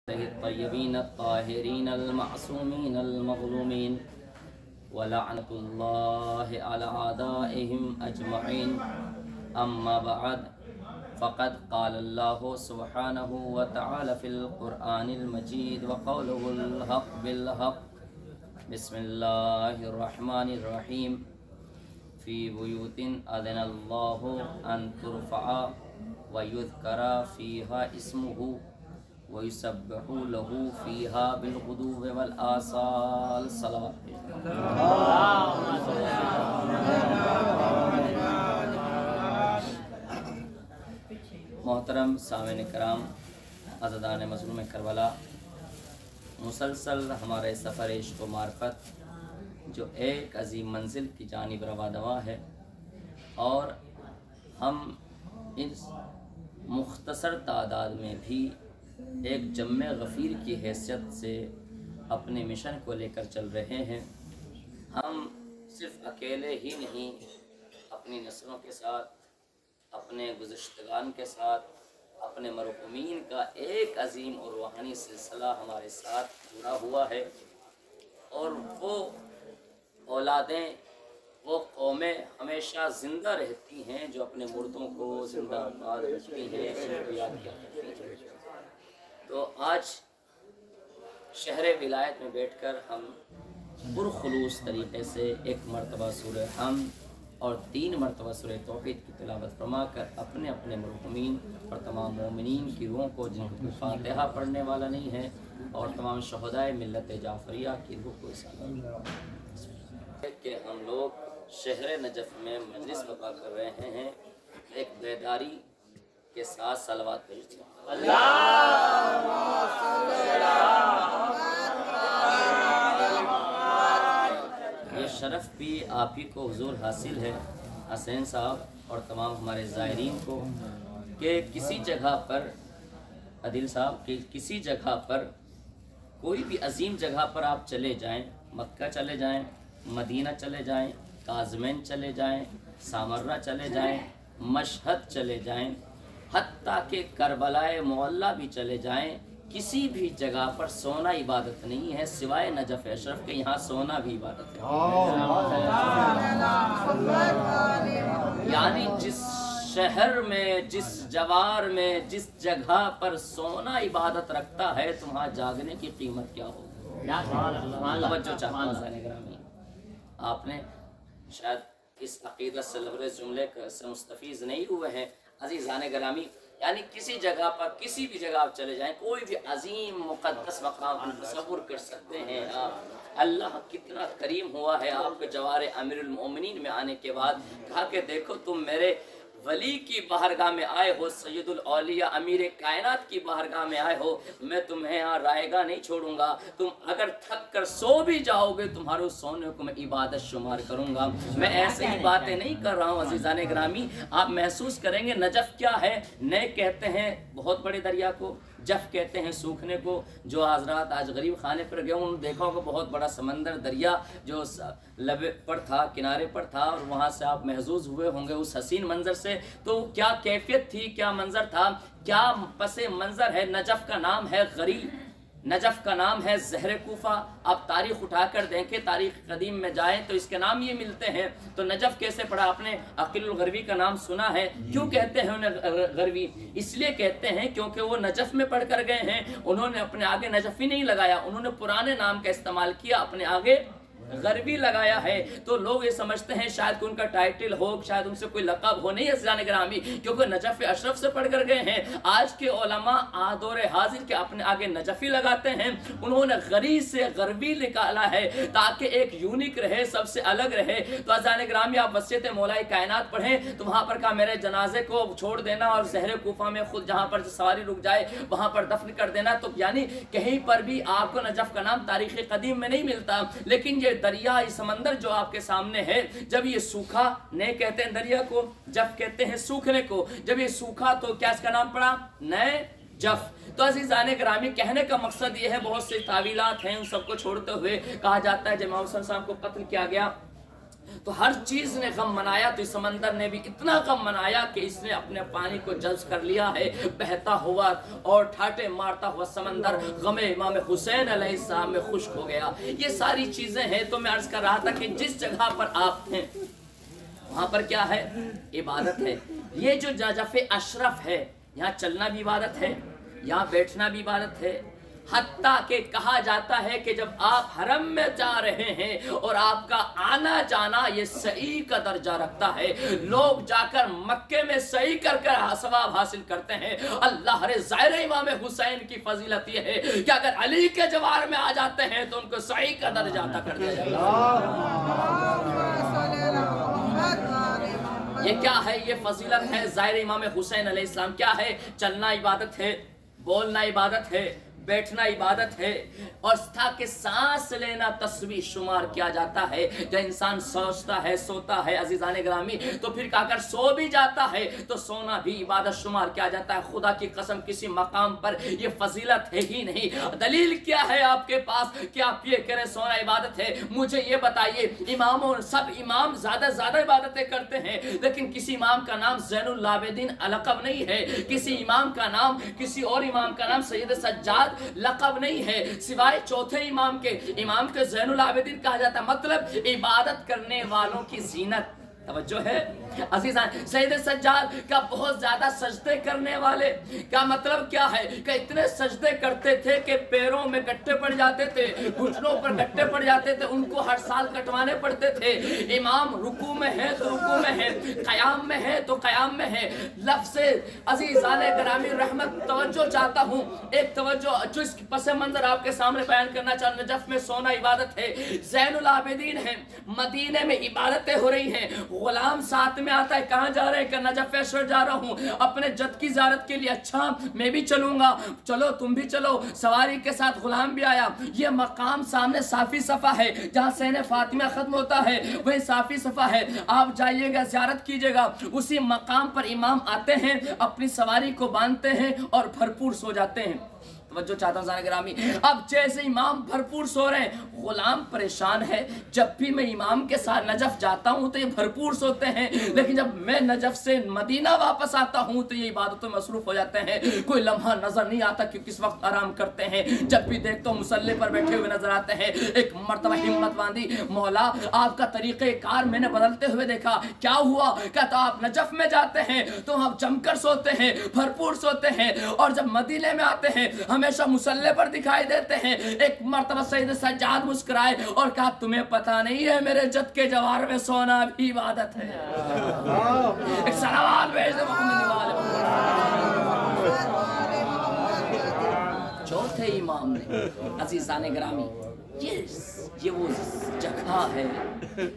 الطيبين الطاهرين المعصومين المظلومين ولعنة الله على أعدائهم أجمعين. أما بعد، فقد قال الله سبحانه وتعالى في القرآن المجيد وقوله الحق بالحق. بسم الله الرحمن الرحيم. في بيوت أذن الله أن ترفع ويذكر فيها اسمه ويسبح له فيها بالغدو والآصال. صلوات. محترم سامعین کرام، عزیزان مظلوم کربلا، مسلسل ہمارے سفر عشق و معرفت جو ایک عظیم منزل کی جانب رواں دواں ہے، اور ہم اس مختصر تعداد میں بھی ایک جمع غفیر کی حیثیت سے اپنے مشن کو لے کر چل رہے ہیں۔ ہم صرف اکیلے ہی نہیں، اپنی نسلوں کے ساتھ، اپنے گزشتگان کے ساتھ، اپنے مرحومین کا ایک عظیم اور روحانی سلسلہ ہمارے ساتھ جڑا ہوا ہے، اور وہ اولادیں، وہ قومیں ہمیشہ زندہ رہتی ہیں جو اپنے مردوں کو زندہ باد رکھتی ہیں، ان کو یاد کیا کرتی ہیں۔ تو آج شہر ولایت میں بیٹھ کر ہم پرخلوص طریقے سے ایک مرتبہ سورہ حمد اور 3 مرتبہ سورہ توحید کی تلاوت فرما کر اپنے اپنے مرحومین اور تمام مومنین کی روحوں کو، جن کو فاتحہ پڑھنے والا نہیں ہے، اور تمام شہدائے ملت جعفریہ کی روح کو اصالہ کہ ہم لوگ شہر نجف میں مجلس برپا کر رہے ہیں، ایک بیداری کے ساتھ صلوات بھیجتے ہیں۔ یہ شرف بھی آپ ہی کو حضور حاصل ہے، حسین صاحب اور تمام ہمارے زائرین کو، کہ کسی جگہ پر، عادل صاحب، کہ کسی جگہ پر، کوئی بھی عظیم جگہ پر آپ چلے جائیں، مکہ چلے جائیں، مدینہ چلے جائیں، کاظمین چلے جائیں، سامرہ چلے جائیں، مشہد چلے جائیں، حتیٰ کہ کربلائے معلیٰ بھی چلے جائیں، کسی بھی جگہ پر سونا عبادت نہیں ہے سوائے نجف اشرف کے، یہاں سونا بھی عبادت ہے۔ یعنی جس شہر میں، جس جوار میں، جس جگہ پر سونا عبادت رکھتا ہے، تو وہاں جاگنے کی قیمت کیا ہوگی؟ توجہ چاہتا ہوں عزیزان گرامی، آپ نے شاید اس عقیدت سے لبریز جملے سے مستفیض نہیں ہوئے ہیں عزیزان گرامی۔ یعنی کسی جگہ پر، کسی بھی جگہ آپ چلے جائیں، کوئی بھی عظیم مقدس مقام تصور کر سکتے ہیں آپ اللہ کتنا کریم ہوا ہے آپ کے جوار امیر المومنین میں آنے کے بعد، کہا کہ دیکھو تم میرے ولی کی بارگاہ میں آئے ہو، سید الاولیاء امیر کائنات کی بارگاہ میں آئے ہو، میں تمہیں یہاں رائے گاہ نہیں چھوڑوں گا، تم اگر تھک کر سو بھی جاؤ گے، تمہارے سونے کو میں عبادت شمار کروں گا۔ میں ایسے ہی باتیں نہیں کر رہا ہوں عزیزان گرامی، آپ محسوس کریں گے نجف کیا ہے۔ نئے کہتے ہیں بہت بڑے دریا کو، جف کہتے ہیں سوکھنے کو۔ جو حضرات آج غریب خانے پر گئے انہوں نے دیکھا ہوگا بہت بڑا سمندر، دریا جو لب پر تھا، کنارے پر تھا، اور وہاں سے آپ محظوظ ہوئے ہوں گے اس حسین منظر سے۔ تو کیا کیفیت تھی، کیا منظر تھا، کیا پس منظر ہے۔ نجف کا نام ہے غری، نجف کا نام ہے زہر کوفہ۔ آپ تاریخ اٹھا کر دیکھیں، تاریخ قدیم میں جائیں تو اس کے نام یہ ملتے ہیں۔ تو نجف کیسے پڑھا؟ آپ نے عقیل الغروی کا نام سنا ہے۔ کیوں کہتے ہیں انہیں غروی؟ اس لیے کہتے ہیں کیونکہ وہ نجف میں پڑھ کر گئے ہیں، انہوں نے اپنے آگے نجفی نہیں لگایا، انہوں نے پرانے نام کا استعمال کیا، اپنے آگے غربی لگایا ہے۔ تو لوگ یہ سمجھتے ہیں شاید کہ ان کا ٹائٹل ہو، شاید ان سے کوئی لقب ہو، نہیں عزیزان گرامی، کیونکہ نجف اشرف سے پڑھ کر گئے ہیں۔ آج کے علماء دور حاضر کے اپنے آگے نجفی لگاتے ہیں، انہوں نے غری سے غربی نکالا ہے تاکہ ایک یونیک رہے، سب سے الگ رہے۔ تو عزیزان گرامی آپ وصیت مولا کائنات پڑھیں تو وہاں پر کہا میرے جنازے کو چھوڑ دینا اور زہر کوفہ میں خود جہاں پر سواری رک جائے وہاں پر دفن کر دینا۔ تو یعنی کہیں پر بھی آپ کو نجف کا نام تاریخ قدیم میں نہیں ملتا، لیکن یہ دریا، یہ سمندر جو آپ کے سامنے ہے، جب یہ سوکھا، نئے کہتے ہیں دریا کو، جف کہتے ہیں سوکھنے کو، جب یہ سوکھا تو کیا اس کا نام پڑا؟ نئے جف۔ تو عزیزان گرامی کہنے کا مقصد یہ ہے، بہت سے تعویلات ہیں، ان سب کو چھوڑتے ہوئے کہا جاتا ہے جب امام حسین صاحب کو قتل کیا گیا تو ہر چیز نے غم منایا، تو اس سمندر نے بھی اتنا غم منایا کہ اس نے اپنے پانی کو جذب کر لیا ہے۔ بہتا ہوا اور ٹھاٹے مارتا ہوا سمندر غم امام حسین علیہ السلام میں خشک ہو گیا۔ یہ ساری چیزیں ہیں۔ تو میں عرض کر رہا تھا کہ جس جگہ پر آپ ہیں وہاں پر کیا ہے؟ عبادت ہے۔ یہ جو نجف اشرف ہے، یہاں چلنا بھی عبادت ہے، یہاں بیٹھنا بھی عبادت ہے۔ حتیٰ کہ کہا جاتا ہے کہ جب آپ حرم میں جا رہے ہیں اور آپ کا آنا جانا یہ سعی کا درجہ رکھتا ہے، لوگ جا کر مکے میں سعی کر کر ثواب حاصل کرتے ہیں۔ اللہ رے ظاہر امام حسین کی فضیلت یہ ہے کہ اگر علی کے جوار میں آ جاتے ہیں تو ان کو سعی کا درجہ عطا کر دیا جائے گا۔ یہ کیا ہے؟ یہ فضیلت ہے ظاہر امام حسین علیہ السلام۔ کیا ہے؟ چلنا عبادت ہے، بولنا عبادت ہے، بیٹھنا عبادت ہے، اور تاکہ سانس لینا تسبیح شمار کیا جاتا ہے۔ جب انسان سوچتا ہے، سوتا ہے عزیزان گرامی، تو پھر اگر سو بھی جاتا ہے تو سونا بھی عبادت شمار کیا جاتا ہے۔ خدا کی قسم کسی مقام پر یہ فضیلت ہے ہی نہیں۔ دلیل کیا ہے آپ کے پاس کہ آپ یہ کریں سونا عبادت ہے؟ مجھے یہ بتائیے، اماموں سب امام زیادہ عبادتیں کرتے ہیں، لیکن کسی امام کا نام زین العابدین لقب نہیں ہے، کسی امام کا نام، کسی اور امام کا نام سید سجاد لقب نہیں ہے، سوائے چوتھے امام کے زین العابدین کہا جاتا ہے۔ مطلب عبادت کرنے والوں کی زینت۔ توجہ ہے عزیزان، سید سجاد کا بہت زیادہ سجدے کرنے والے کا مطلب کیا ہے کہ اتنے سجدے کرتے تھے کہ پیروں میں گٹھے پڑ جاتے تھے، گھٹنوں پر گٹھے پڑ جاتے تھے، ان کو ہر سال کٹوانے پڑتے تھے۔ امام رکوع میں ہے تو رکوع میں ہے، قیام میں ہے تو قیام میں ہے۔ لفظ عزیزان گرامی رحمت توجہ چاہتا ہوں، ایک توجہ جو اس پس منظر آپ کے سامنے بیان کرنا چاہتا ہوں۔ نجف میں سونا عبادت ہے، زین العابدین ہے، مدینے میں عبادتیں ہو رہی ہیں، غلام ساتھ میں آتا ہے، کہاں جا رہے ہیں؟ کہ نجف اشرف جا رہا ہوں اپنے جد کی زیارت کے لیے۔ اچھا میں بھی چلوں گا، چلو تم بھی چلو۔ سواری کے ساتھ غلام بھی آیا۔ یہ مقام سامنے صافی صفا ہے، جہاں سین فاطمہ ختم ہوتا ہے وہی صافی صفا ہے، آپ جائیے گا زیارت کیجئے گا۔ اسی مقام پر امام آتے ہیں، اپنی سواری کو باندھتے ہیں اور بھرپور سو جاتے ہیں۔ توجہ چاہتا ہوں گرامی، اب جیسے امام بھرپور سو رہے ہیں، غلام پریشان ہے۔ جب بھی میں امام کے ساتھ نجف جاتا ہوں تو یہ بھرپور سوتے ہیں، لیکن جب میں نجف سے مدینہ واپس آتا ہوں تو یہ عبادتوں میں مصروف ہو جاتے ہیں۔ کوئی لمحہ نظر نہیں آتا کہ کس وقت آرام کرتے ہیں۔ جب بھی دیکھتا ہوں مصلی پر بیٹھے ہوئے نظر آتے ہیں۔ ایک مرتبہ ہمت باندھی، مولا آپ کا طریقہ کار میں نے بدلتے ہوئے دیکھا، کیا ہوا؟ کہتا آپ نجف میں جاتے ہیں تو ہم جم کر سوتے ہیں، بھرپور سوتے ہیں، اور جب مدینے میں آتے ہیں ہمیشہ مصلی پر دکھائی دیتے ہیں۔ ایک مرتبہ سید سجاد مسکرائے اور کہا تمہیں پتا نہیں ہے میرے جد کے جوار میں سونا بھی عبادت ہے۔ ایک صلوات بھیج دے محمد والے۔ چوتھے امام نے عزیزان گرامی، یہ وہ جگہ ہے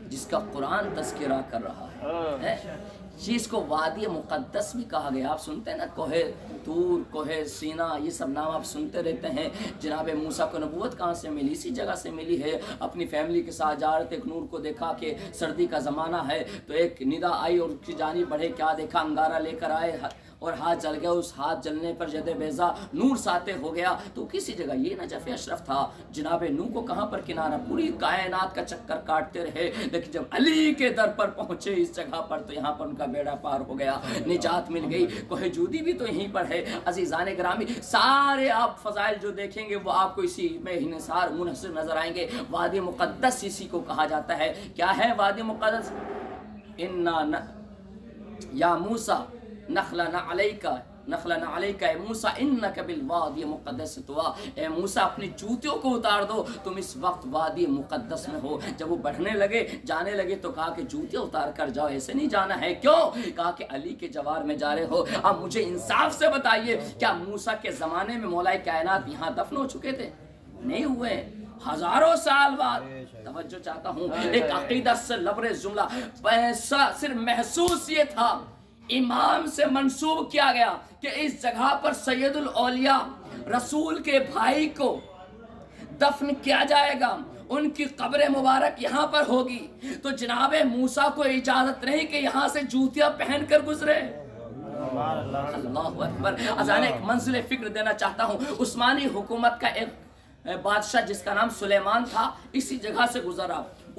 جس کا قرآن تذکرہ کر رہا ہے، جس کو وادی مقدس بھی کہا گیا۔ آپ سنتے ہیں نا، کوہ طور، کوہ سینا، یہ سب نام آپ سنتے رہتے ہیں۔ جناب موسیٰ کو نبوت کہاں سے ملی؟ اسی جگہ سے ملی ہے۔ اپنی فیملی کے ساتھ جا رہے تھے، ایک نور کو دیکھا کہ سردی کا زمانہ ہے، تو ایک ندا آئی اور اس کی جانب بڑھے، کیا دیکھا؟ انگارہ لے کر آئے اور ہاتھ جل گیا۔ اس ہاتھ جلنے پر جد بیضا نور ساتے ہو گیا۔ تو کسی جگہ یہ نجف اشرف تھا۔ جناب نو کو کہاں پر کنارہ، پوری کائنات کا چکر کاٹتے رہے، لیکن جب علی کے در پر پہنچے اس جگہ پر تو یہاں پر ان کا بیڑا پار ہو گیا، نجات مل گئی۔ کوہ جودی بھی تو یہیں پر ہے۔ عزیزان گرامی، سارے آپ فضائل جو دیکھیں گے وہ آپ کو اسی میں انحصار منحصر نظر آئیں گے۔ وادی مقدس اسی کو کہا جاتا ہے۔ کیا ہے وادی مقدس؟ یا موسیٰ نخلنا علیکا اے موسیٰ انکا بالوادی مقدس طوا، اے موسیٰ اپنی جوتیوں کو اتار دو، تم اس وقت وادی مقدس میں ہو۔ جب وہ بڑھنے لگے، جانے لگے تو کہا کہ جوتیاں اتار کر جاؤ، ایسے نہیں جانا ہے۔ کیوں؟ کہا کہ علی کے جوار میں جا رہے ہو۔ اب مجھے انصاف سے بتائیے، کیا موسیٰ کے زمانے میں مولا کائنات یہاں دفن ہو چکے تھے؟ نہیں ہوئے، ہزاروں سال بعد۔ توجہ چاہتا ہوں، ایک عقیدت سے لبریز جملہ، صرف محسوس یہ تھا، امام سے منسوب کیا گیا کہ اس جگہ پر سید الاولیاء رسول کے بھائی کو دفن کیا جائے گا، ان کی قبر مبارک یہاں پر ہوگی۔ تو جناب موسیٰ کو اجازت نہیں کہ یہاں سے جوتیاں پہن کر گزرے۔ اللہ اکبر۔ اذان ایک منزل فکر دینا چاہتا ہوں، عثمانی حکومت کا ایک بادشاہ جس کا نام سلیمان تھا، اسی جگہ سے گزرا۔